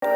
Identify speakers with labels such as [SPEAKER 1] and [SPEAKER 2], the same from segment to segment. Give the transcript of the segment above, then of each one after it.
[SPEAKER 1] Sir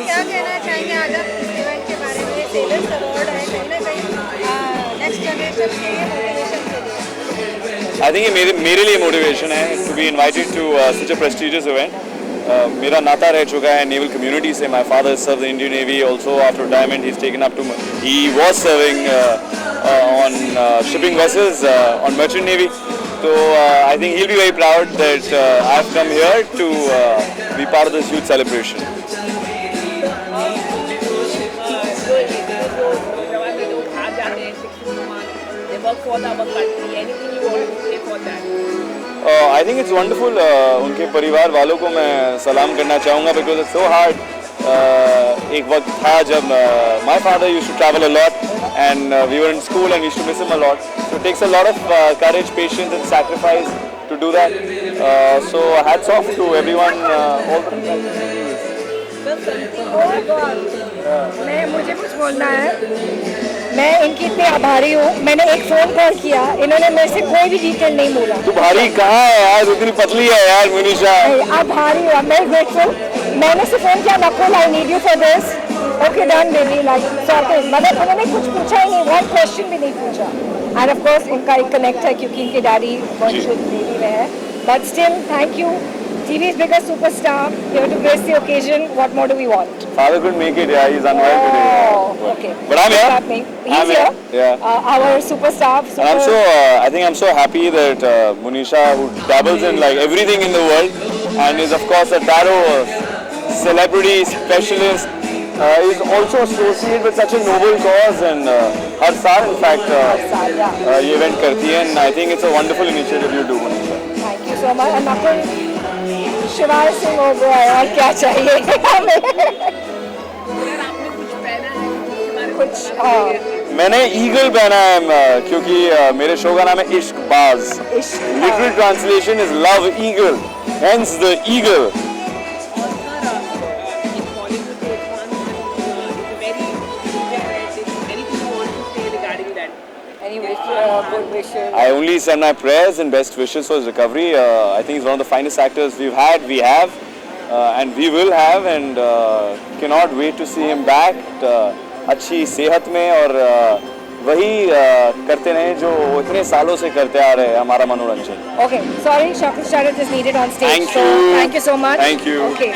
[SPEAKER 1] क्या कहना चाहेंगे आज आप इस इवेंट के बारे में? सेलर्स अवार्ड है, कहीं ना कहीं नेक्स्ट जनरेशन के लिए मोटिवेशन के लिए।
[SPEAKER 2] आई थिंक ये मेरे लिए मोटिवेशन है to be invited to such a prestigious event. मेरा नाता रह चुका है नेवल कम्युनिटी से। My father serve the Indian navy also after retirement he is taken up to he was serving on shipping vessels on merchant navy. So I think he'll be very proud that I've come here to be part of this youth celebration. I think it's wonderful. उनके परिवार वालों को मैं सलाम करना चाहूँगा because it's so hard. एक वक्त था जब my father used to travel a lot and we were in school and we used to miss him a lot. So it takes a lot of courage, patience and sacrifice to do that. So hats off to everyone.
[SPEAKER 1] मुझे कुछ बोलना है। मैं इनकी इतनी आभारी हूँ। मैंने एक फ़ोन कॉल किया, इन्होंने मेरे से कोई भी डिटेल नहीं बोला।
[SPEAKER 2] तू भारी कहाँ है यार, इतनी पतली है यार मुनीशा।
[SPEAKER 1] आभारी हूँ मैं, ग्रेटफुल। मैंने से फ़ोन किया, Nakul I need you for this. Okay done baby, like sorted. मतलब उन्होंने कुछ पूछा ही नहीं, वन क्वेश्चन भी नहीं पूछा। एंड ऑफ कोर्स उनका एक कनेक्ट है क्योंकि इनके डैडी वंशुद नेवी में है। But still thank you. TV's biggest superstar here to grace the occasion. What more do we want?
[SPEAKER 2] Father couldn't make it. Yeah, he's unwell today.
[SPEAKER 1] Oh, okay.
[SPEAKER 2] But I'm here.
[SPEAKER 1] He's here. Yeah. Our superstar.
[SPEAKER 2] I'm so. I think I'm so happy that Munisha, who dabbles in like everything in the world, and is of course a tarot celebrity specialist, is also associated with such a noble cause, and हर साल in fact ये event करती है, and I think it's a wonderful initiative you do, Munisha.
[SPEAKER 1] Thank you so much. And आपको शिवाय सिंह हो गया है, और क्या चाहिए हमें? कुछ
[SPEAKER 2] मैंने ईगल पहना है क्योंकि मेरे शो का नाम है इश्क बाज। Literal translation is love eagle, hence the eagle. I only send my prayers and best wishes for his recovery. I think he's one of the finest actors we have, and we will have, and cannot wait to see him back. अच्छी सेहत में और वही करते रहे जो इतने सालों से करते आ रहे हैं, हमारा मनोरंजन।
[SPEAKER 1] Okay, sorry, Shakil Sharat is needed on stage.
[SPEAKER 2] Thank you.
[SPEAKER 1] Thank you so much.
[SPEAKER 2] Thank you.
[SPEAKER 1] Okay.